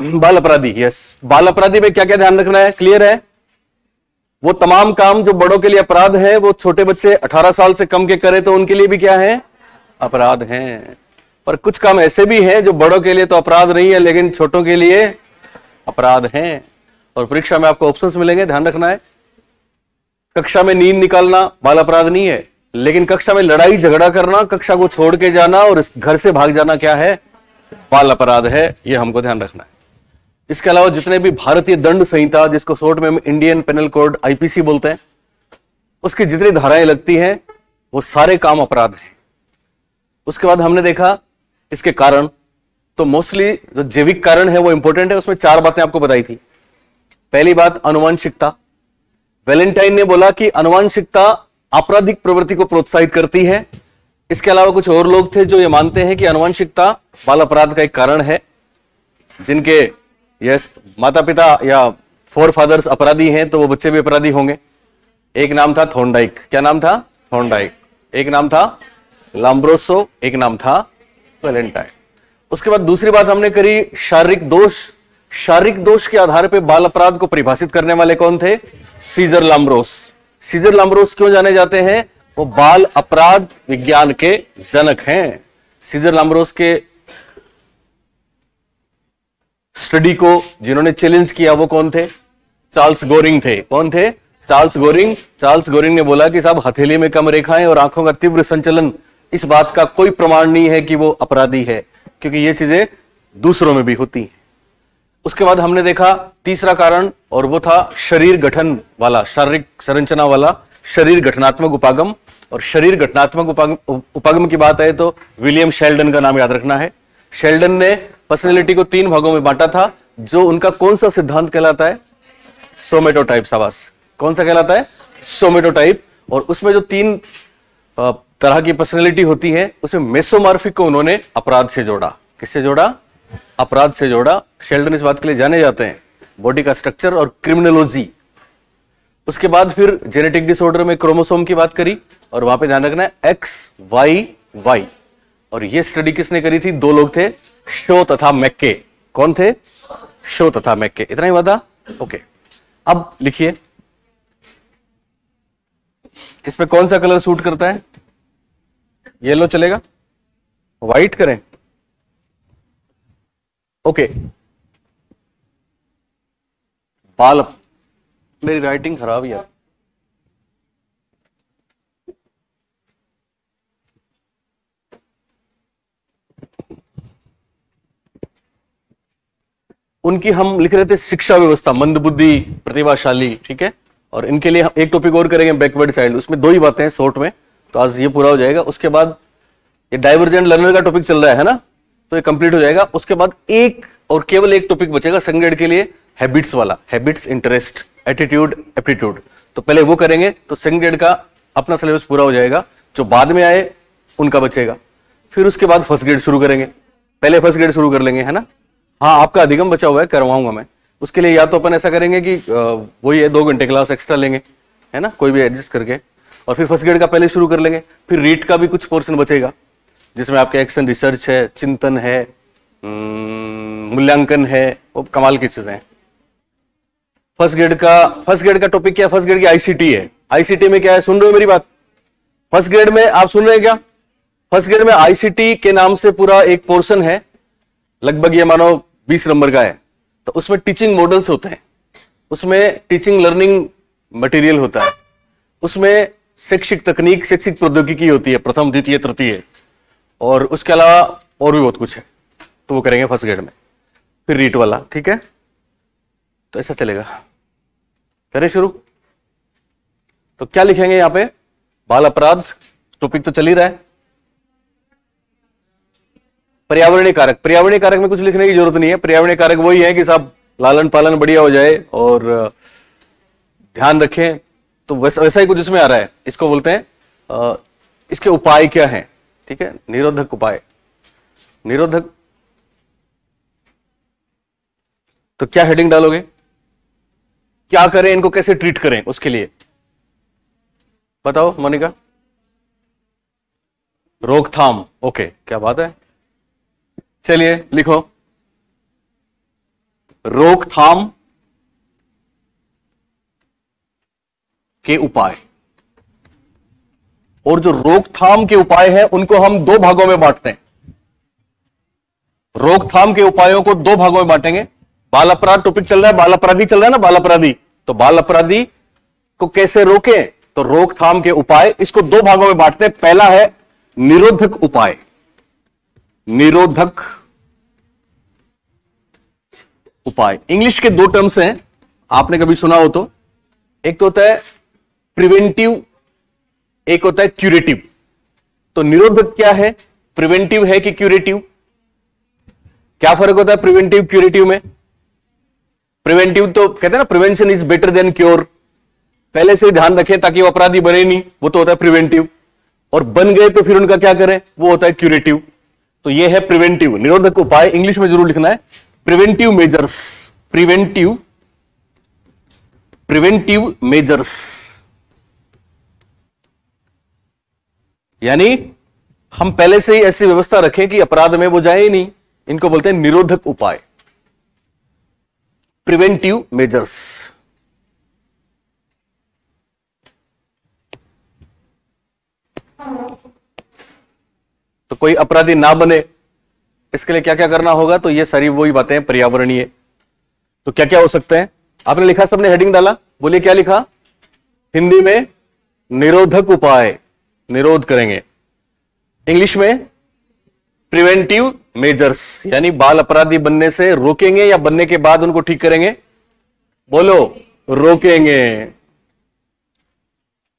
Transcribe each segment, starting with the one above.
बाल अपराधी, यस। बाल अपराधी में क्या क्या ध्यान रखना है, क्लियर है? वो तमाम काम जो बड़ों के लिए अपराध है वो छोटे बच्चे 18 साल से कम के करें तो उनके लिए भी क्या है, अपराध हैं। पर कुछ काम ऐसे भी हैं जो बड़ों के लिए तो अपराध नहीं है लेकिन छोटों के लिए अपराध हैं। और परीक्षा में आपको ऑप्शंस मिलेंगे, ध्यान रखना है। कक्षा में नींद निकालना बाल अपराध नहीं है, लेकिन कक्षा में लड़ाई झगड़ा करना, कक्षा को छोड़ के जाना और घर से भाग जाना क्या है, बाल अपराध है। यह हमको ध्यान रखना है। इसके अलावा जितने भी भारतीय दंड संहिता, जिसको शॉर्ट में हम इंडियन पेनल कोड आईपीसी बोलते हैं, उसकी जितनी धाराएं लगती हैं वो सारे काम अपराध हैं। उसके बाद हमने देखा इसके कारण, तो मोस्टली जो जैविक कारण है वो इंपॉर्टेंट है। उसमें 4 बातें आपको बताई थी। पहली बात आनुवंशिकता। वैलेंटाइन ने बोला कि आनुवंशिकता आपराधिक प्रवृत्ति को प्रोत्साहित करती है। इसके अलावा कुछ और लोग थे जो ये मानते हैं कि आनुवंशिकता बाल अपराध का एक कारण है। जिनके यस माता पिता या फोर फादर्स अपराधी हैं तो वो बच्चे भी अपराधी होंगे। एक नाम था थॉर्नडाइक। क्या नाम था? थॉर्नडाइक। एक नाम था लाम्ब्रोसो, एक नाम था वैलेंटाइन। उसके बाद दूसरी बात हमने करी शारीरिक दोष। शारीरिक दोष के आधार पर बाल अपराध को परिभाषित करने वाले कौन थे? सीजर लाम्ब्रोस। सीजर लाम्ब्रोस क्यों जाने जाते हैं? वो बाल अपराध विज्ञान के जनक हैं। सीजर लाम्ब्रोस के स्टडी को जिन्होंने चैलेंज किया वो कौन थे? चार्ल्स गोरिंग थे। कौन थे? Charles Goering. चार्ल्स गोरिंग ने बोला कि साहब हथेली में कम रेखाएं और आंखों का तीव्र संचलन, इस बात का कोई प्रमाण नहीं है कि वो अपराधी है, क्योंकि ये चीजें दूसरों में भी होती हैं। उसके बाद हमने देखा तीसरा कारण, और वो था शरीर गठन वाला, शारीरिक संरचना वाला शरीर गठनात्मक उपागम। और शरीर गठनात्मक उपागम की बात है तो विलियम शेल्डन का नाम याद रखना है। शेल्डन ने पर्सनैलिटी को 3 भागों में बांटा था। जो उनका कौन सा सिद्धांत कहलाता है? सोमेटोटाइप। शाबाश। कौन सा कहलाता है? सोमेटोटाइप। और उसमें जो 3 तरह की पर्सनैलिटी होती है उसमें मेसोमॉर्फिक को उन्होंने अपराध से जोड़ा। किससे जोड़ा? अपराध से जोड़ा। शेल्डन इस बात के लिए जाने जाते हैं, बॉडी का स्ट्रक्चर और क्रिमिनोलॉजी। उसके बाद फिर जेनेटिक डिसऑर्डर में क्रोमोसोम की बात करी, और वहां पे ध्यान रखना है XYY। और ये स्टडी किसने करी थी? 2 लोग थे, शो तथा मैक्के। कौन थे? शो तथा मैक्के। इतना ही वादा? ओके। अब लिखिए इसमें कौन सा कलर सूट करता है? येलो चलेगा? व्हाइट करें? ओके। बाल, मेरी राइटिंग खराब है। उनकी हम लिख रहे थे शिक्षा व्यवस्था, मंदबुद्धि, प्रतिभाशाली, ठीक है। और इनके लिए एक टॉपिक और करेंगे, बैकवर्ड चाइल्ड। उसमें 2 ही बातें हैं शॉर्ट में, तो आज ये पूरा हो जाएगा। उसके बाद ये डाइवर्जेंट लर्नर का टॉपिक चल रहा है ना, तो ये कंप्लीट हो जाएगा। उसके बाद एक और केवल एक टॉपिक बचेगा सेकंड ग्रेड के लिए, हैबिट्स वाला। Habits, interest, attitude, aptitude. तो पहले वो करेंगे तो सेकंड ग्रेड का अपना सिलेबस पूरा हो जाएगा। जो बाद में आए उनका बचेगा। फिर उसके बाद फर्स्ट ग्रेड शुरू करेंगे। पहले फर्स्ट ग्रेड शुरू कर लेंगे, है ना। हाँ, आपका अधिगम बचा हुआ है, करवाऊंगा मैं। उसके लिए या तो अपन ऐसा करेंगे कि वही है 2 घंटे क्लास एक्स्ट्रा लेंगे, है ना, कोई भी एडजस्ट करके, और फिर फर्स्ट ग्रेड का पहले शुरू कर लेंगे। फिर रीट का भी कुछ पोर्शन बचेगा जिसमें आपके एक्शन रिसर्च है, चिंतन है, मूल्यांकन है, वो कमाल की चीजें हैं। फर्स्ट ग्रेड का टॉपिक क्या? फर्स्ट ग्रेड की आईसीटी है। आईसीटी में क्या है? सुन रहे हो मेरी बात? फर्स्ट ग्रेड में आप सुन रहे हैं क्या? फर्स्ट ग्रेड में आईसीटी के नाम से पूरा एक पोर्शन है, लगभग ये मानो 20 नंबर का है। तो उसमें टीचिंग मॉडल्स होते हैं, उसमें टीचिंग लर्निंग मटेरियल होता है, उसमें शैक्षिक तकनीक, शैक्षिक प्रौद्योगिकी होती है, प्रथम, द्वितीय, तृतीय, और उसके अलावा और भी बहुत कुछ है। तो वो करेंगे फर्स्ट ग्रेड में। फिर रीट वाला, ठीक है। तो ऐसा चलेगा। करें शुरू। तो क्या लिखेंगे यहां पे? बाल अपराध टॉपिक तो चल ही रहा है। पर्यावरणीय कारक। पर्यावरणीय कारक में कुछ लिखने की जरूरत नहीं है। पर्यावरणीय कारक वही है कि साहब लालन पालन बढ़िया हो जाए और ध्यान रखें, तो वैसा ही कुछ इसमें आ रहा है। इसको बोलते हैं इसके उपाय क्या है, ठीक है। निरोधक उपाय। निरोधक, तो क्या हेडिंग डालोगे? क्या करें, इनको कैसे ट्रीट करें, उसके लिए बताओ मोनिका। रोकथाम। ओके, क्या बात है। चलिए लिखो। रोकथाम के उपाय। और जो रोकथाम के उपाय हैं उनको हम दो भागों में बांटते हैं। रोकथाम के उपायों को दो भागों में बांटेंगे। बाल अपराध टॉपिक चल रहा है, बाल अपराधी चल रहा है ना, बाल अपराधी। तो बाल अपराधी को कैसे रोकें, तो रोकथाम के उपाय, इसको दो भागों में बांटते हैं। पहला है निरोधक उपाय। निरोधक उपाय इंग्लिश के दो टर्म्स हैं, आपने कभी सुना हो तो। एक तो होता है प्रिवेंटिव, एक होता है क्यूरेटिव। तो निरोधक क्या है, प्रिवेंटिव है कि क्यूरेटिव? क्या फर्क होता है प्रिवेंटिव क्यूरेटिव में? प्रिवेंटिव तो कहते हैं ना, prevention is better than cure. पहले से ध्यान रखें ताकि वो अपराधी बने नहीं, वो तो होता है प्रिवेंटिव। और बन गए तो फिर उनका क्या करें, वो होता है क्यूरेटिव। तो ये है प्रिवेंटिव, निरोधक उपाय। इंग्लिश में जरूर लिखना है प्रिवेंटिव मेजर्स। प्रिवेंटिव मेजर्स यानी हम पहले से ही ऐसी व्यवस्था रखें कि अपराध में वो जाए ही नहीं, इनको बोलते हैं निरोधक उपाय, प्रिवेंटिव मेजर्स। तो कोई अपराधी ना बने, इसके लिए क्या क्या करना होगा, तो ये सारी वही बातें हैं पर्यावरणीय। तो क्या क्या हो सकते हैं, आपने लिखा, सबने हेडिंग डाला, बोलिए क्या लिखा हिंदी में? निरोधक उपाय, निरोध करेंगे। इंग्लिश में प्रिवेंटिव मेजर्स, यानी बाल अपराधी बनने से रोकेंगे या बनने के बाद उनको ठीक करेंगे? बोलो, रोकेंगे।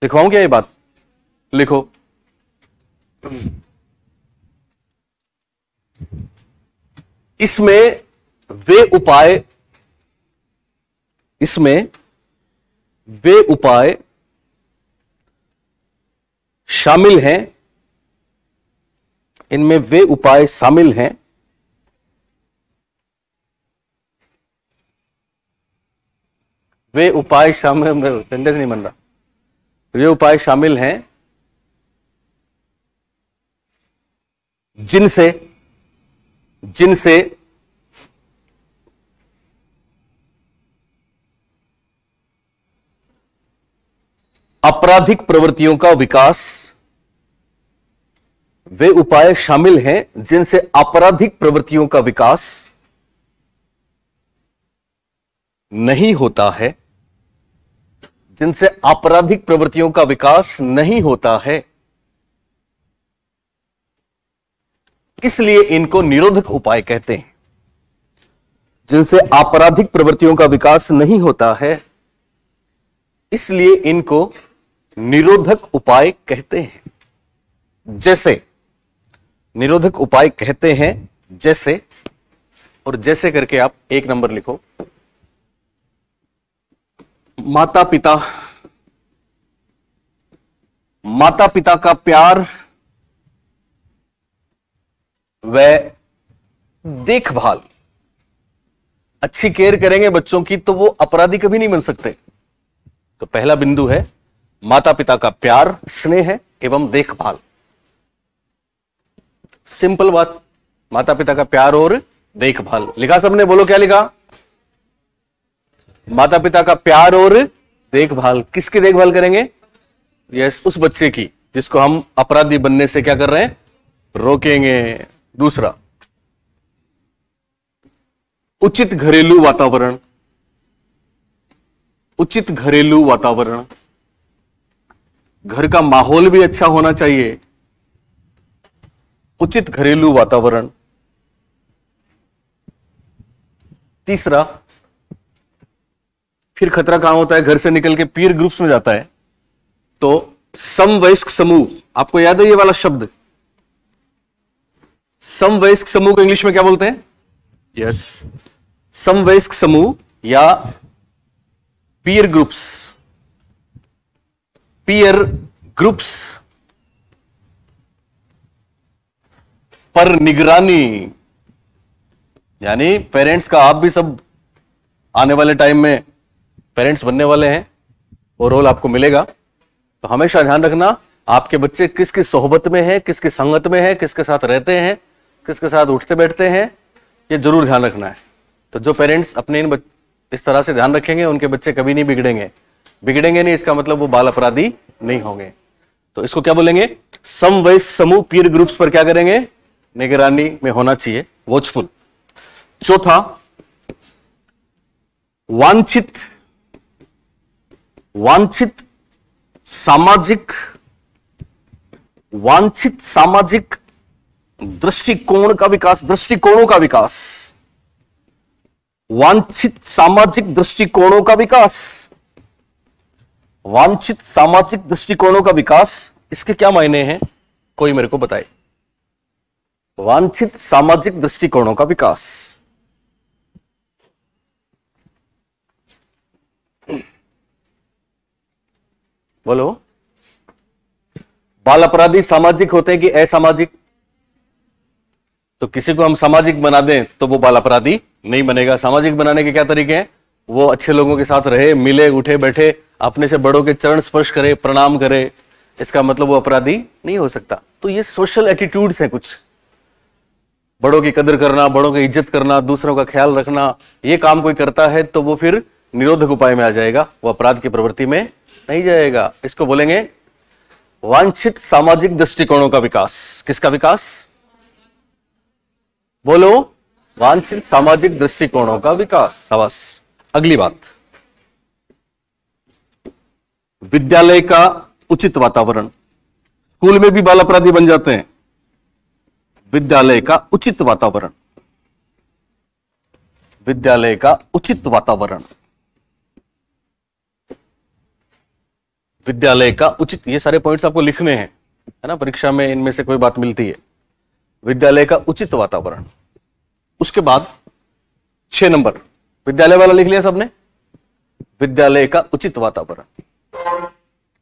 लिखवाऊं क्या ये बात? लिखो। इसमें वे उपाय शामिल हैं, इनमें वे उपाय शामिल हैं वे उपाय शामिल, सेंटेंस नहीं बन रहा। वे उपाय शामिल हैं जिनसे आपराधिक प्रवृत्तियों का विकास, वे उपाय शामिल हैं जिनसे आपराधिक प्रवृत्तियों का विकास नहीं होता है, जिनसे आपराधिक प्रवृत्तियों का विकास नहीं होता है, इसलिए इनको निरोधक उपाय कहते हैं। जिनसे आपराधिक प्रवृत्तियों का विकास नहीं होता है, इसलिए इनको निरोधक उपाय कहते हैं। जैसे निरोधक उपाय कहते हैं, जैसे, और जैसे करके आप एक नंबर लिखो। माता पिता का प्यार व देखभाल, अच्छी केयर करेंगे बच्चों की तो वो अपराधी कभी नहीं बन सकते। तो पहला बिंदु है माता पिता का प्यार, स्नेह एवं देखभाल। सिंपल बात, माता पिता का प्यार और देखभाल। लिखा सबने? बोलो क्या लिखा? माता पिता का प्यार और देखभाल। किसकी देखभाल करेंगे? यस, उस बच्चे की जिसको हम अपराधी बनने से क्या कर रहे हैं, रोकेंगे। दूसरा, उचित घरेलू वातावरण। उचित घरेलू वातावरण, घर का माहौल भी अच्छा होना चाहिए। उचित घरेलू वातावरण। तीसरा, फिर खतरा कहां होता है, घर से निकल के पीयर ग्रुप्स में जाता है। तो समवयस्क समूह, आपको याद है ये वाला शब्द? समवयस्क समूह को इंग्लिश में क्या बोलते हैं? यस, समवयस्क समूह या पीयर ग्रुप्स। पीयर ग्रुप्स पर निगरानी, यानी पेरेंट्स का, आप भी सब आने वाले टाइम में पेरेंट्स बनने वाले हैं, वो रोल आपको मिलेगा। तो हमेशा ध्यान रखना आपके बच्चे किसकी सोहबत में है, किसकी संगत में है, किसके साथ रहते हैं, किसके साथ उठते बैठते हैं, ये जरूर ध्यान रखना है। तो जो पेरेंट्स अपने इस तरह से ध्यान रखेंगे उनके बच्चे कभी नहीं बिगड़ेंगे। बिगड़ेंगे नहीं इसका मतलब वो बाल अपराधी नहीं होंगे। तो इसको क्या बोलेंगे? समवयस्क समूह पीयर ग्रुप्स पर क्या करेंगे? निगरानी में होना चाहिए, वॉचफुल। चौथा, वांछित सामाजिक दृष्टिकोणों का विकास। वांछित सामाजिक दृष्टिकोणों का विकास, इसके क्या मायने हैं? कोई मेरे को बताए। वांछित सामाजिक दृष्टिकोणों का विकास। बोलो। बाल अपराधी सामाजिक होते हैं कि असामाजिक? तो किसी को हम सामाजिक बना दें तो वो बाल अपराधी नहीं बनेगा। सामाजिक बनाने के क्या तरीके हैं? वो अच्छे लोगों के साथ रहे, मिले, उठे बैठे, अपने से बड़ों के चरण स्पर्श करे, प्रणाम करे, इसका मतलब वो अपराधी नहीं हो सकता। तो ये सोशल एटीट्यूड्स हैं कुछ। बड़ों की कदर करना, बड़ों की इज्जत करना, दूसरों का ख्याल रखना, ये काम कोई करता है तो वो फिर निरोधक उपाय में आ जाएगा, वो अपराध की प्रवृत्ति में नहीं जाएगा। इसको बोलेंगे वांछित सामाजिक दृष्टिकोणों का विकास। किसका विकास? बोलो। वांछित सामाजिक दृष्टिकोणों का विकास। शाबाश। अगली बात, विद्यालय का उचित वातावरण। स्कूल में भी बाल अपराधी बन जाते हैं। विद्यालय का उचित वातावरण। विद्यालय का उचित वातावरण। विद्यालय का उचित, ये सारे पॉइंट्स आपको लिखने हैं, है ना, परीक्षा में इनमें से कोई बात मिलती है। विद्यालय का उचित वातावरण। उसके बाद 6 नंबर, विद्यालय वाला लिख लिया सबने? विद्यालय का उचित वातावरण।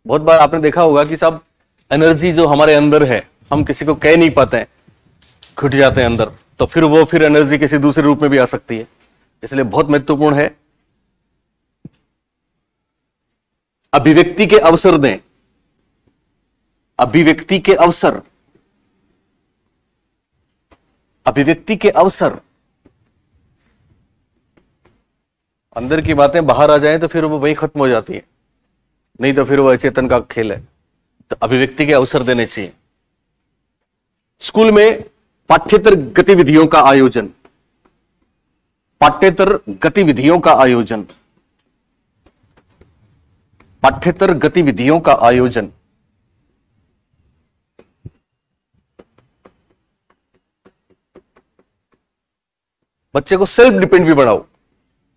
बहुत बार आपने देखा होगा कि सब एनर्जी जो हमारे अंदर है हम किसी को कह नहीं पाते हैं, घुट जाते हैं अंदर, तो फिर एनर्जी किसी दूसरे रूप में भी आ सकती है। इसलिए बहुत महत्वपूर्ण है अभिव्यक्ति के अवसर दें। अभिव्यक्ति के अवसर। अभिव्यक्ति के अवसर। अंदर की बातें बाहर आ जाएं तो फिर वो वहीं खत्म हो जाती है, नहीं तो फिर वो अचेतन का खेल है। तो अभिव्यक्ति के अवसर देने चाहिए। स्कूल में पाठ्येतर गतिविधियों का आयोजन। पाठ्येतर गतिविधियों का आयोजन। पाठ्येतर गतिविधियों का आयोजन। बच्चे को सेल्फ डिपेंड भी बनाओ।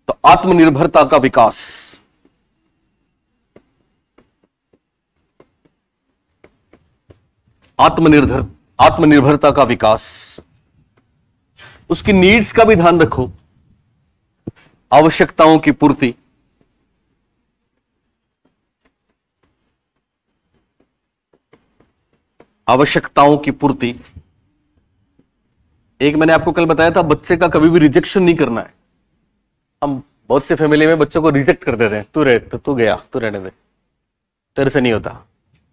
तो आत्मनिर्भरता का विकास। आत्मनिर्भरता का विकास। उसकी नीड्स का भी ध्यान रखो। आवश्यकताओं की पूर्ति। आवश्यकताओं की पूर्ति। एक मैंने आपको कल बताया था, बच्चे का कभी भी रिजेक्शन नहीं करना है। हम बहुत से फैमिली में बच्चों को रिजेक्ट कर देते हैं, तू रहे तो तू गया, तू रहने दे, तेरे से नहीं होता।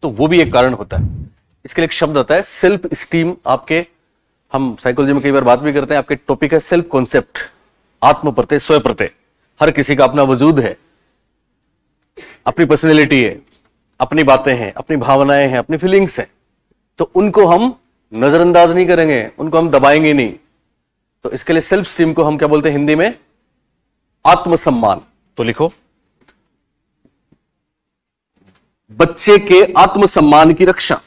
तो वो भी एक कारण होता है। इसके लिए एक शब्द आता है सेल्फ स्टीम। आपके, हम साइकोलॉजी में कई बार बात भी करते हैं, आपके टॉपिक है सेल्फ कॉन्सेप्ट, आत्म प्रत्यय, स्व प्रत्यय। हर किसी का अपना वजूद है, अपनी पर्सनैलिटी है, अपनी बातें हैं, अपनी भावनाएं हैं, अपनी फीलिंग्स हैं। तो उनको हम नजरअंदाज नहीं करेंगे, उनको हम दबाएंगे नहीं। तो इसके लिए सेल्फ स्टीम को हम क्या बोलते हैं हिंदी में? आत्मसम्मान। तो लिखो, बच्चे के आत्मसम्मान की रक्षा।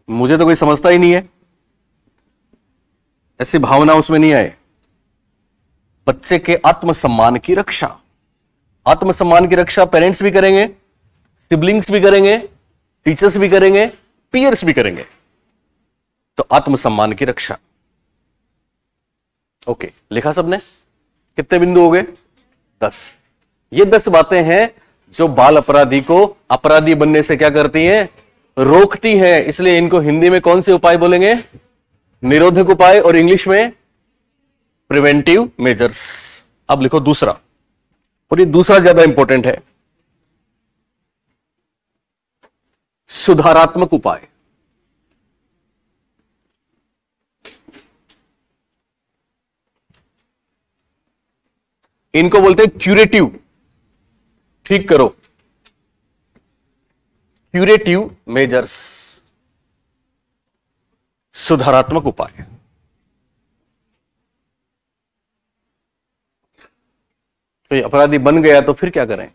मुझे तो कोई समझता ही नहीं है, ऐसी भावना उसमें नहीं आए। बच्चे के आत्मसम्मान की रक्षा। आत्मसम्मान की रक्षा पेरेंट्स भी करेंगे, सिबलिंग्स भी करेंगे, टीचर्स भी करेंगे, पीयर्स भी करेंगे। तो आत्मसम्मान की रक्षा। ओके, लिखा सबने? कितने बिंदु हो गए? 10। ये 10 बातें हैं जो बाल अपराधी को अपराधी बनने से क्या करती हैं? रोकती है। इसलिए इनको हिंदी में कौन से उपाय बोलेंगे? निरोधक उपाय, और इंग्लिश में प्रिवेंटिव मेजर्स। अब लिखो दूसरा, और ये दूसरा ज्यादा इंपॉर्टेंट है, सुधारात्मक उपाय। इनको बोलते हैं क्यूरेटिव, ठीक करो, क्यूरेटिव मेजर्स, सुधारात्मक उपाय। तो अपराधी बन गया तो फिर क्या करें?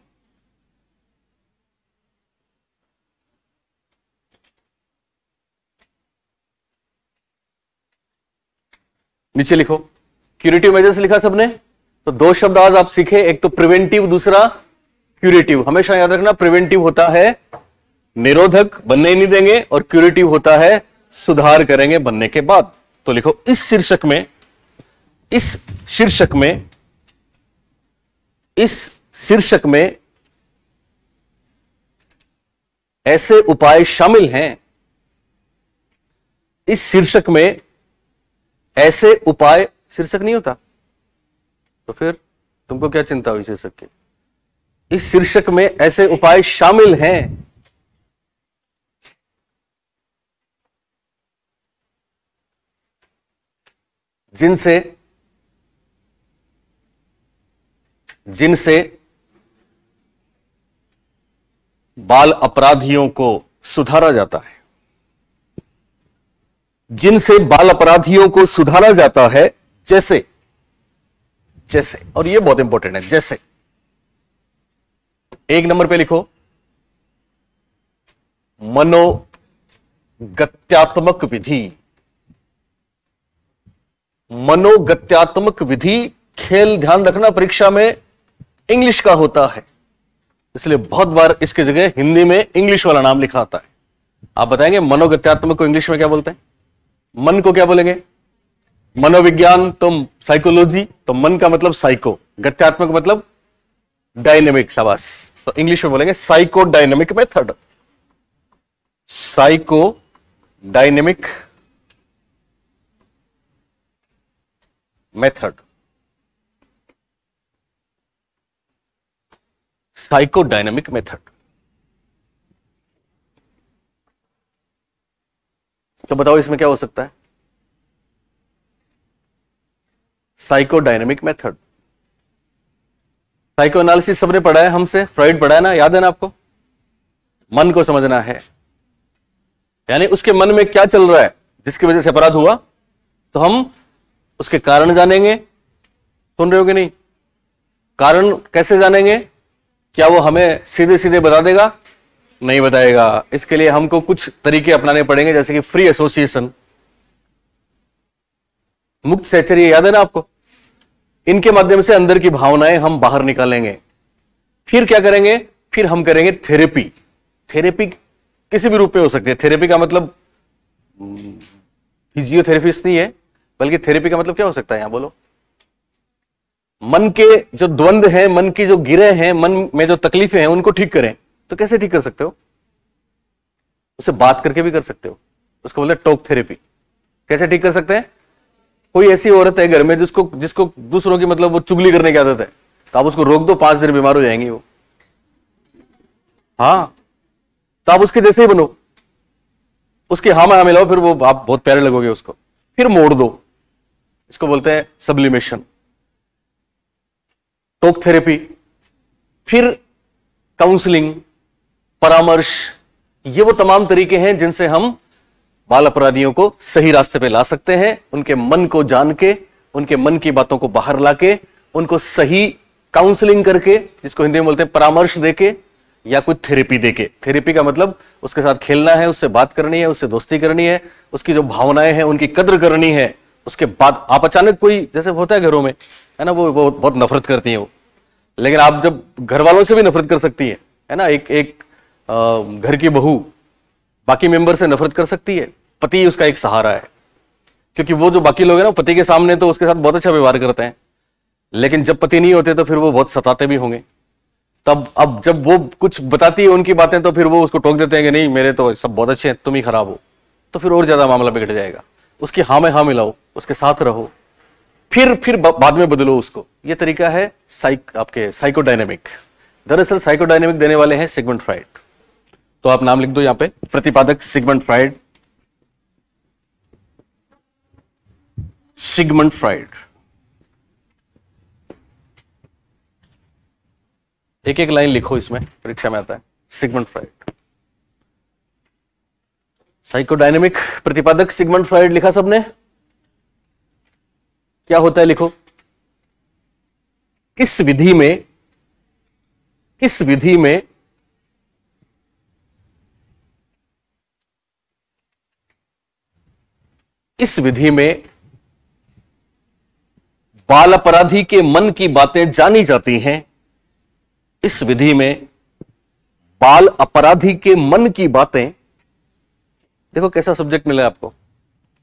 नीचे लिखो, क्यूरेटिव मेजर्स लिखा सबने। तो दो शब्द आज आप सीखे, एक तो प्रिवेंटिव, दूसरा क्यूरेटिव। हमेशा याद रखना, प्रिवेंटिव होता है निरोधक, बनने ही नहीं देंगे, और क्यूरेटिव होता है सुधार करेंगे बनने के बाद। तो लिखो, इस शीर्षक में ऐसे उपाय शामिल हैं, इस शीर्षक में ऐसे उपाय, शीर्षक नहीं होता तो फिर तुमको क्या चिंता हुई शीर्षक की? इस शीर्षक में ऐसे उपाय शामिल हैं जिनसे बाल अपराधियों को सुधारा जाता है, जिनसे बाल अपराधियों को सुधारा जाता है। जैसे, और ये बहुत इंपॉर्टेंट है, जैसे एक नंबर पे लिखो, मनोगत्यात्मक विधि। मनोगत्यात्मक विधि, खेल ध्यान रखना परीक्षा में इंग्लिश का होता है, इसलिए बहुत बार इसके जगह हिंदी में इंग्लिश वाला नाम लिखा आता है। आप बताएंगे मनोगत्यात्मक को इंग्लिश में क्या बोलते हैं? मन को क्या बोलेंगे? मनोविज्ञान तो साइकोलॉजी, तो मन का मतलब साइको, गत्यात्मक मतलब डायनेमिक। शाबाश। तो इंग्लिश में बोलेंगे psycho dynamic method. Psycho dynamic method, psycho dynamic method. तो बताओ इसमें क्या हो सकता है? Psycho dynamic method. Psycho analysis सबने पढ़ा है हमसे, फ्रॉइड पढ़ा है ना, याद है ना आपको? मन को समझना है, यानी उसके मन में क्या चल रहा है जिसकी वजह से अपराध हुआ, तो हम उसके कारण जानेंगे। सुन रहे हो कि नहीं? कारण कैसे जानेंगे? क्या वो हमें सीधे सीधे बता देगा? नहीं बताएगा। इसके लिए हमको कुछ तरीके अपनाने पड़ेंगे, जैसे कि फ्री एसोसिएशन, मुक्त सहचर्य, याद है ना आपको? इनके माध्यम से अंदर की भावनाएं हम बाहर निकालेंगे। फिर क्या करेंगे? फिर हम करेंगे थेरेपी। थेरेपी किसी भी रूप में हो सकती है। थेरेपी का मतलब फिजियोथेरेपिस्ट नहीं है, बल्कि थेरेपी का मतलब क्या हो सकता है? यहां बोलो। मन के जो द्वंद्व हैं, मन की जो गिरे हैं, मन में जो तकलीफें हैं, उनको ठीक करें। तो कैसे ठीक कर सकते हो? उससे बात करके भी कर सकते हो, उसको बोलते हैं टॉक थेरेपी। कैसे ठीक कर सकते हैं? कोई ऐसी औरत है घर में जिसको दूसरों की मतलब वो चुगली करने की आदत है, तो आप उसको रोक दो, 5 दिन बीमार हो जाएंगी वो। हाँ, तो आप उसके जैसे ही बनो, उसके हाँ में हाँ मिलाओ, फिर वो आप बहुत प्यारे लगोगे उसको। फिर मोड़ दो, इसको बोलते हैं सब्लिमेशन, टॉक थेरेपी। फिर काउंसलिंग, परामर्श, ये वो तमाम तरीके हैं जिनसे हम बाल अपराधियों को सही रास्ते पे ला सकते हैं। उनके मन को जान के, उनके मन की बातों को बाहर लाके, उनको सही काउंसलिंग करके, जिसको हिंदी में बोलते हैं परामर्श देके, या कोई थेरेपी देके। थेरेपी का मतलब उसके साथ खेलना है, उससे बात करनी है, उससे दोस्ती करनी है, उसकी जो भावनाएं हैं उनकी कद्र करनी है। उसके बाद आप अचानक कोई, जैसे होता है घरों में, है ना, वो बहुत नफरत करती है वो, लेकिन आप जब घर वालों से भी नफरत कर सकती है ना। एक घर की बहू बाकी मेंबर से नफरत कर सकती है, पति उसका एक सहारा है, क्योंकि वो जो बाकी लोग हैं ना, पति के सामने तो उसके साथ बहुत अच्छा व्यवहार करते हैं, लेकिन जब पति नहीं होते तो फिर वो बहुत सताते भी होंगे। तब अब जब वो कुछ बताती है उनकी बातें, तो फिर वो उसको टोक देते हैं कि नहीं मेरे तो सब बहुत अच्छे हैं, तुम ही खराब हो। तो फिर और ज्यादा मामला बिगड़ जाएगा। उसकी हाँ में हाँ मिलाओ, उसके साथ रहो, फिर बाद में बदलो उसको। ये तरीका है आपके साइकोडायनेमिक। दरअसल साइकोडायनेमिक देने वाले हैं सिगमंड फ्राइड। तो आप नाम लिख दो यहां पे, प्रतिपादक सिगमंड फ्राइड। Sigmund Freud. एक एक लाइन लिखो, इसमें परीक्षा में आता है। सिगमंड फ्राइड, साइकोडायनेमिक प्रतिपादक सिगमंड फ्राइड लिखा सबने? क्या होता है लिखो। इस विधि में बाल अपराधी के मन की बातें जानी जाती हैं। इस विधि में बाल अपराधी के मन की बातें, देखो कैसा सब्जेक्ट मिला है आपको,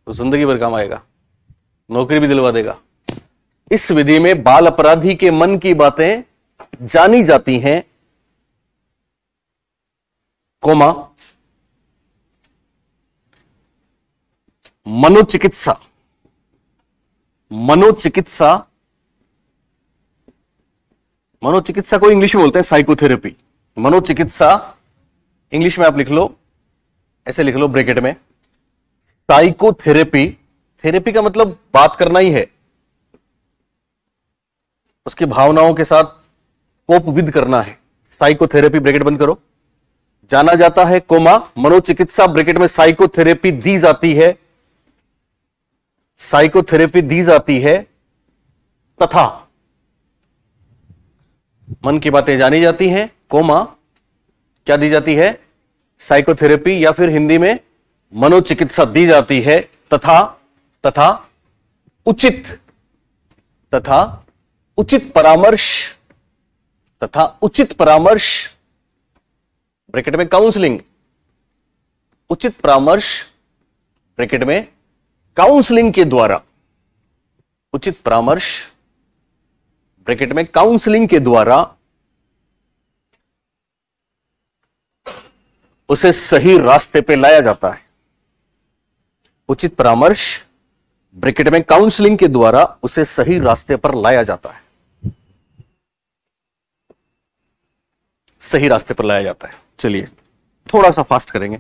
तो जिंदगी भर काम आएगा, नौकरी भी दिलवा देगा। इस विधि में बाल अपराधी के मन की बातें जानी जाती हैं, कोमा मनोचिकित्सा को इंग्लिश में बोलते हैं साइकोथेरेपी। मनोचिकित्सा इंग्लिश में आप लिख लो, ऐसे लिख लो ब्रैकेट में, साइकोथेरेपी। थेरेपी का मतलब बात करना ही है, उसकी भावनाओं के साथ कोप विद करना है। साइकोथेरेपी ब्रैकेट बंद करो, जाना जाता है, कोमा मनोचिकित्सा ब्रैकेट में साइकोथेरेपी दी जाती है, साइकोथेरेपी दी जाती है, तथा मन की बातें जानी जाती हैं, कोमा क्या दी जाती है, साइकोथेरेपी या फिर हिंदी में मनोचिकित्सा दी जाती है, तथा उचित परामर्श ब्रैकेट में काउंसलिंग, उचित परामर्श ब्रैकेट में काउंसलिंग के द्वारा, उचित परामर्श ब्रैकेट में काउंसलिंग के द्वारा उसे सही रास्ते पे लाया जाता है। उचित परामर्श ब्रैकेट में काउंसलिंग के द्वारा उसे सही रास्ते पर लाया जाता है, सही रास्ते पर लाया जाता है। चलिए थोड़ा सा फास्ट करेंगे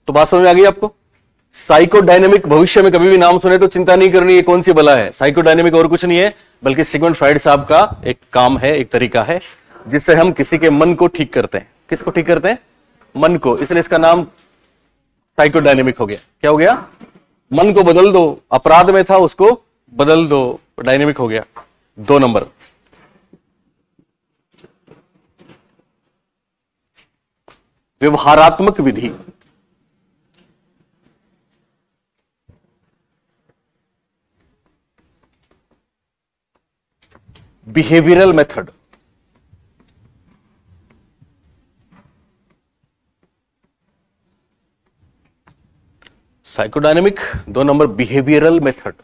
तो बात समझ में आ गई आपको। साइकोडायनेमिक भविष्य में कभी भी नाम सुने तो चिंता नहीं करनी है, कौन सी बला है। साइकोडायनेमिक और कुछ नहीं है, बल्कि सिगमंड फ्राइड साहब का एक काम है, एक तरीका है, जिससे हम किसी के मन को ठीक करते हैं। किसको ठीक करते हैं? मन को। इसलिए इसका नाम साइकोडायनेमिक हो गया। क्या हो गया? मन को बदल दो, अपराध में था उसको बदल दो, डायनेमिक हो गया। 2 नंबर, व्यवहारात्मक विधि। Behavioural method. साइकोडायनेमिक 2 नंबर, बिहेवियरल मेथड।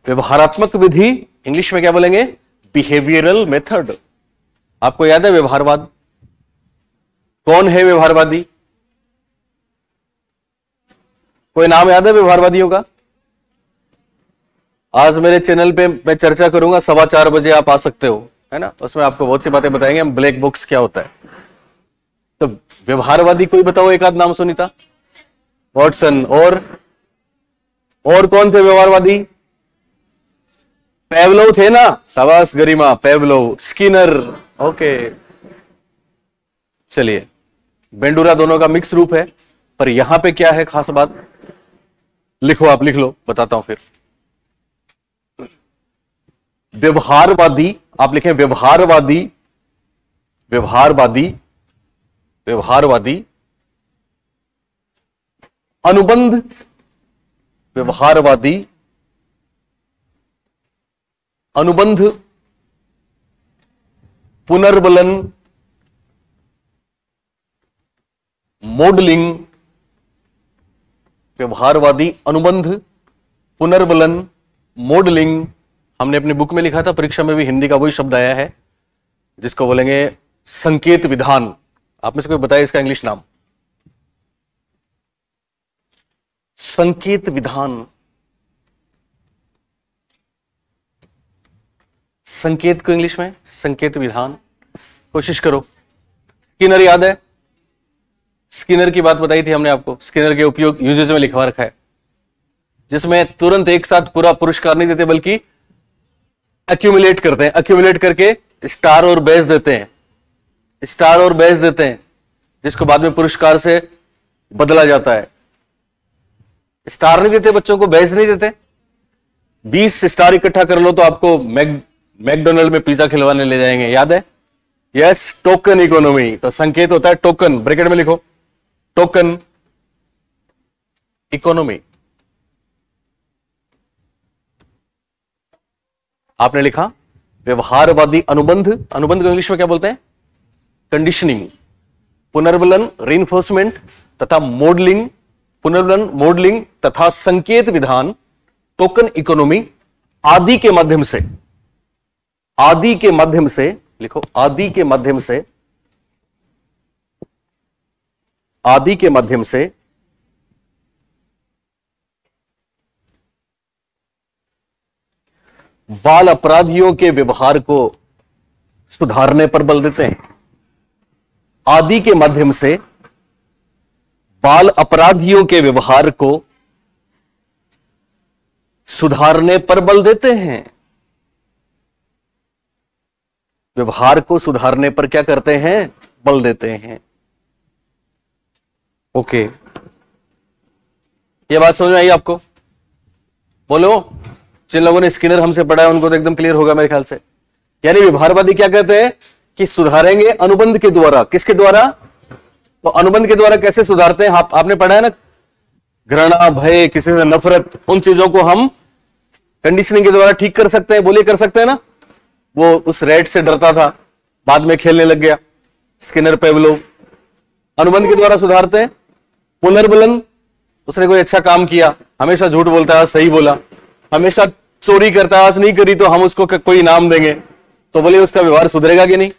व्यवहारात्मक विधि इंग्लिश में क्या बोलेंगे? Behavioural method. आपको याद है व्यवहारवाद? कौन है व्यवहारवादी? कोई नाम याद है व्यवहारवादियों का? आज मेरे चैनल पे मैं चर्चा करूंगा, 4:15 बजे आप आ सकते हो, है ना। उसमें आपको बहुत सी बातें बताएंगे हम, ब्लैक बॉक्स क्या होता है। तो व्यवहारवादी कोई बताओ, एक आध नाम सुनीता। वॉटसन। और कौन थे व्यवहारवादी? पेवलोव थे ना, शाबाश गरिमा, पेवलोव, स्किनर। ओके, चलिए, बेंडूरा दोनों का मिक्स रूप है, पर यहां पे क्या है खास बात? लिखो, आप लिख लो, बताता हूं फिर। व्यवहारवादी, आप लिखें व्यवहारवादी, व्यवहारवादी, व्यवहारवादी, अनुबंध व्यवहारवादी, अनुबंध पुनर्बलन मॉडलिंग, व्यवहारवादी अनुबंध पुनर्बलन मॉडलिंग। हमने अपनी बुक में लिखा था, परीक्षा में भी हिंदी का वही शब्द आया है, जिसको बोलेंगे संकेत विधान। आप में से कोई बताए इसका इंग्लिश नाम? संकेत विधान। संकेत को इंग्लिश में संकेत विधान। कोशिश करो। स्किनर याद है? स्किनर की बात बताई थी हमने आपको। स्किनर के उपयोग यूजेज में लिखवा रखा है, जिसमें तुरंत एक साथ पूरा पुरस्कार नहीं देते, बल्कि एक्यूमुलेट करते हैं, एक्यूमुलेट करके स्टार और बैज देते हैं, स्टार और बैज देते हैं, जिसको बाद में पुरस्कार से बदला जाता है। स्टार नहीं देते बच्चों को, बैज नहीं देते। 20 स्टार इकट्ठा कर लो तो आपको मैकडोनल्ड में पिज्जा खिलवाने ले जाएंगे, याद है? Yes, token economy. तो संकेत होता है टोकन, ब्रैकेट में लिखो टोकन इकोनॉमी। आपने लिखा व्यवहारवादी अनुबंध, अनुबंध को इंग्लिश में क्या बोलते हैं? कंडीशनिंग, पुनर्बलन रीइंफोर्समेंट तथा मॉडलिंग, पुनर्बलन मॉडलिंग तथा संकेत विधान, टोकन इकोनॉमी आदि के माध्यम से, आदि के माध्यम से लिखो, आदि के माध्यम से, आदि के माध्यम से बाल अपराधियों के व्यवहार को सुधारने पर बल देते हैं। आदि के माध्यम से बाल अपराधियों के व्यवहार को सुधारने पर बल देते हैं। व्यवहार को सुधारने पर क्या करते हैं? बल देते हैं। ओके, ये बात समझ में आई आपको? बोलो, जिन लोगों ने स्किनर हमसे पढ़ा है उनको तो एकदम क्लियर होगा मेरे ख्याल से। यानी व्यवहारवादी क्या कहते हैं कि सुधारेंगे अनुबंध के द्वारा। किसके द्वारा? तो अनुबंध के द्वारा कैसे सुधारते हैं? आपने पढ़ा है ना, घृणा, भय, किसी से नफरत, उन चीजों को हम कंडीशनिंग के द्वारा ठीक कर सकते हैं। बोलिए, कर सकते हैं ना? वो उस रैट से डरता था, बाद में खेलने लग गया, स्किनर, पेवलोव। अनुबंध के द्वारा सुधारते हैं। पुनर्बलन, उसने कोई अच्छा काम किया, हमेशा झूठ बोलता है, सही बोला, हमेशा चोरी करता है, आज नहीं करी तो हम उसको कोई इनाम देंगे, तो बोलिए उसका व्यवहार सुधरेगा कि नहीं?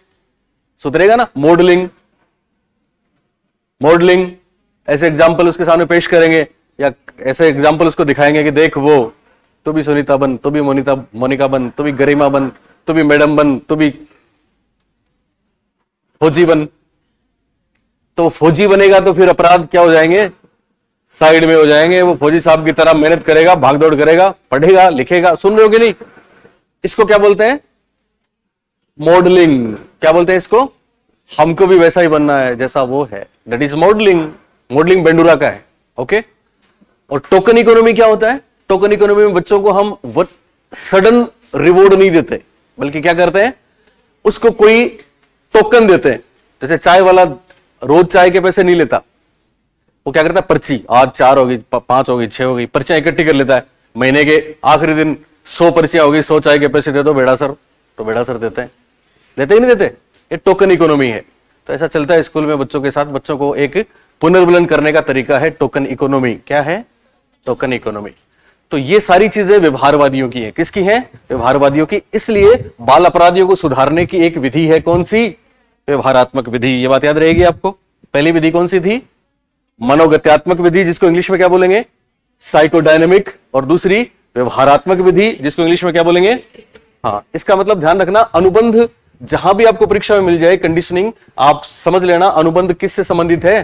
सुधरेगा ना। मॉडलिंग, मॉडलिंग ऐसे एग्जाम्पल उसके सामने पेश करेंगे या ऐसे एग्जाम्पल उसको दिखाएंगे कि देख, वो तू भी सुनीता बन, तू भी मोनिका बन, तू भी गरिमा बन, तू भी मैडम बन, तू भी फौजी बन। तो फौजी बनेगा तो फिर अपराध क्या हो जाएंगे? साइड में हो जाएंगे। वो फौजी साहब की तरह मेहनत करेगा, भागदौड़ करेगा, पढ़ेगा, लिखेगा। सुन रहे हो कि नहीं? इसको क्या बोलते हैं? मॉडलिंग। क्या बोलते हैं इसको? हमको भी वैसा ही बनना है जैसा वो है, that is modelling. Modelling Bandura का है। ओके। और टोकन इकोनॉमी क्या होता है? टोकन इकोनॉमी में बच्चों को हम सडन रिवॉर्ड नहीं देते, बल्कि क्या करते हैं, उसको कोई टोकन देते हैं। जैसे चाय वाला रोज चाय के पैसे नहीं लेता, वो क्या करता है, पर्ची, आज 4 होगी, 5 होगी, 6 होगी, पर्चियां इकट्ठी कर लेता है। महीने के आखिरी दिन 100 पर्चियां होगी, 100 चाय के पैसे दे दो बेड़ा सर, तो बेड़ा सर देते हैं। देते ही नहीं देते? ये टोकन इकोनॉमी है। तो ऐसा चलता है स्कूल में बच्चों के साथ। बच्चों को एक पुनर्बलन करने का तरीका है टोकन इकोनॉमी। क्या है? Token economy. तो ये सारी चीजें व्यवहारवादियों की हैं। किसकी हैं? व्यवहारवादियों की। इसलिए बाल अपराधियों को सुधारने की एक विधि है, कौन सी? व्यवहारात्मक विधि। ये बात याद रहेगी आपको। पहली विधि कौन सी थी? मनोगत्यात्मक विधि, जिसको इंग्लिश में क्या बोलेंगे? साइकोडायनेमिक। और दूसरी व्यवहारात्मक विधि, जिसको इंग्लिश में क्या बोलेंगे? हाँ, इसका मतलब ध्यान रखना, अनुबंध जहां भी आपको परीक्षा में मिल जाए, कंडीशनिंग, आप समझ लेना अनुबंध किससे संबंधित है?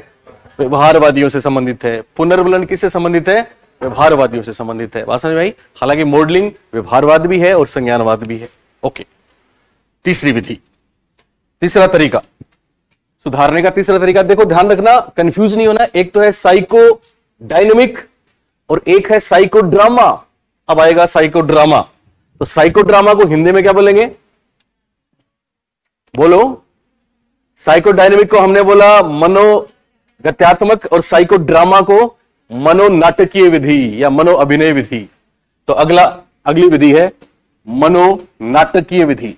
व्यवहारवादियों से संबंधित है। पुनर्बलन किससे संबंधित है? व्यवहारवादियों से संबंधित है। बात समझ में आई? हालांकि मॉडलिंग व्यवहारवाद भी है और संज्ञानवाद भी है। ओके। तीसरी विधि, तीसरा तरीका, सुधारने का तीसरा तरीका, देखो ध्यान रखना, कंफ्यूज नहीं होना। एक तो है साइको डायनेमिक और एक है साइको ड्रामा। अब आएगा साइको ड्रामा। तो साइको ड्रामा को हिंदी में क्या बोलेंगे? बोलो। साइको डायनेमिक को हमने बोला मनोगत्यात्मक और साइको ड्रामा को मनोनाटकीय विधि या मनो अभिनय विधि। तो अगली विधि है मनोनाटकीय विधि।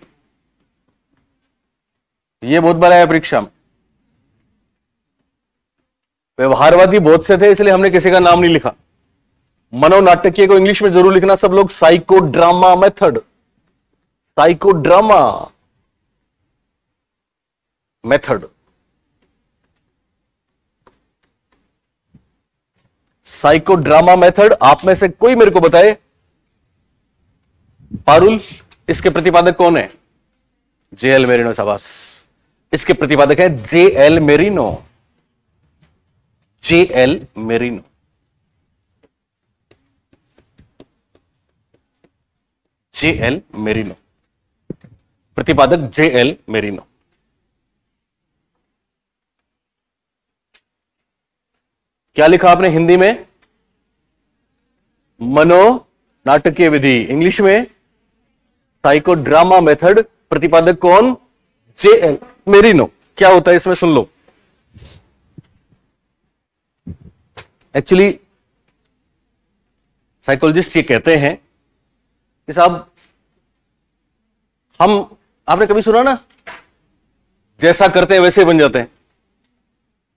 यह बहुत बड़ा है परीक्षा में। व्यवहारवादी बहुत से थे, इसलिए हमने किसी का नाम नहीं लिखा। मनोनाटकीय को इंग्लिश में जरूर लिखना सब लोग, psycho drama method. Psycho drama method, psycho drama method. आप में से कोई मेरे को बताए, पारुल, इसके प्रतिपादक कौन है? JL merino. शाबाश। इसके प्रतिपादक है JL merino. JL merino. JL merino. प्रतिपादक JL मेरिनो। क्या लिखा आपने हिंदी में? मनो नाटकीय विधि। इंग्लिश में साइकोड्रामा मेथड। प्रतिपादक कौन? JL merino. क्या होता है इसमें सुन लो। एक्चुअली साइकोलॉजिस्ट ये कहते हैं कि साहब आपने कभी सुना ना, जैसा करते हैं वैसे ही बन जाते हैं,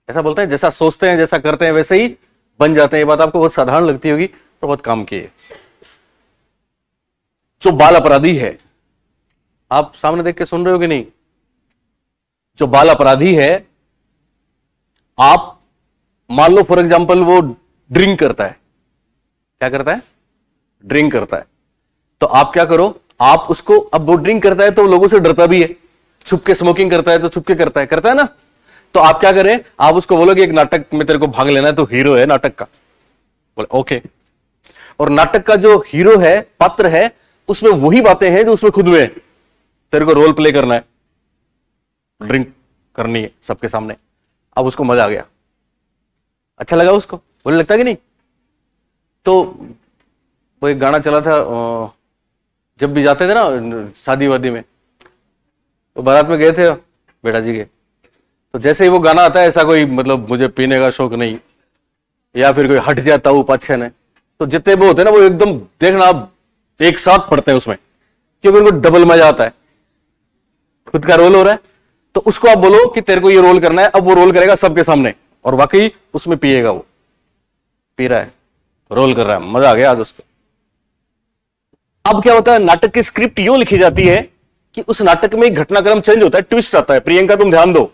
ऐसा बोलते हैं, जैसा सोचते हैं जैसा करते हैं वैसे ही बन जाते हैं। ये बात आपको बहुत साधारण लगती होगी तो बहुत काम की है। जो बाल अपराधी है, आप सामने देख के सुन रहे हो कि नहीं? जो बाल अपराधी है, आप मान लो फॉर एग्जांपल वो ड्रिंक करता है। क्या करता है? ड्रिंक करता है। तो आप क्या करो, आप उसको, अब वो ड्रिंक करता है तो लोगों से डरता भी है, छुप के स्मोकिंग करता है तो छुप के करता है ना। तो आप क्या करें, आप उसको बोलो कि एक नाटक में तेरे को भाग लेना है, तो हीरो है नाटक का, बोले ओके। और नाटक का जो हीरो है, पात्र है, उसमें वही बातें हैं जो उसमें खुद में है। तेरे को रोल प्ले करना है, ड्रिंक करनी है सबके सामने। अब उसको मजा आ गया, अच्छा लगा उसको, बोले लगता कि नहीं। तो वो एक गाना चला था, जब भी जाते थे ना शादी वादी में, तो बारात में गए थे बेटा जी के, तो जैसे ही वो गाना आता है, ऐसा कोई मतलब मुझे पीने का शौक नहीं, या फिर कोई हट जाता हूं पाँच छह ने, तो जितने वो होते हैं ना, वो एकदम देखना आप एक साथ पढ़ते हैं उसमें, क्योंकि उनको डबल मजा आता है, खुद का रोल हो रहा है। तो उसको आप बोलो कि तेरे को ये रोल करना है, अब वो रोल करेगा सबके सामने, और वाकई उसमें पिएगा, वो पी रहा है, रोल कर रहा है, मजा आ गया आज उसको। अब क्या होता है, नाटक की स्क्रिप्ट यूं लिखी जाती है कि उस नाटक में एक घटनाक्रम चेंज होता है, ट्विस्ट आता है। प्रियंका तुम ध्यान दो,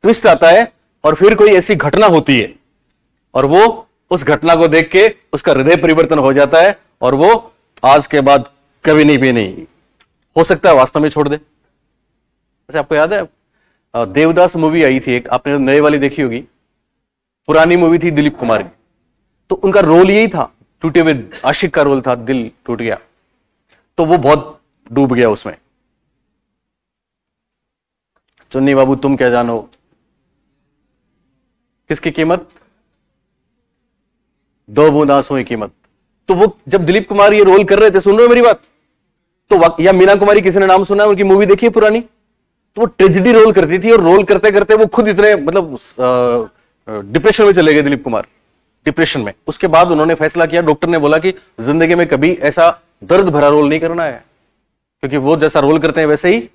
ट्विस्ट आता है और फिर कोई ऐसी घटना होती है और वो उस घटना को देख के उसका हृदय परिवर्तन हो जाता है और वो आज के बाद कभी नहीं पीनी, हो सकता है वास्तव में छोड़ दे। जैसे आपको याद है देवदास मूवी आई थी एक, आपने नए वाली देखी होगी, पुरानी मूवी थी दिलीप कुमार की, तो उनका रोल यही था, टूटे हुए आशिक का रोल था, दिल टूट गया, तो वो बहुत डूब गया उसमें। चुन्नी बाबू तुम क्या जानो, किसकी कीमत? दो बूंद आंसुओं की कीमत। तो वो जब दिलीप कुमार ये रोल कर रहे थे, सुन रहे हो मेरी बात, तो या मीना कुमारी, किसी ने नाम सुना है, उनकी मूवी देखी है पुरानी, तो वो ट्रेजेडी रोल करती थी और रोल करते करते वो खुद इतने मतलब डिप्रेशन में चले गए दिलीप कुमार, डिप्रेशन में। उसके बाद उन्होंने फैसला किया, डॉक्टर ने बोला कि जिंदगी में कभी ऐसा दर्द भरा रोल नहीं करना है, क्योंकि वो जैसा रोल करते हैं वैसे ही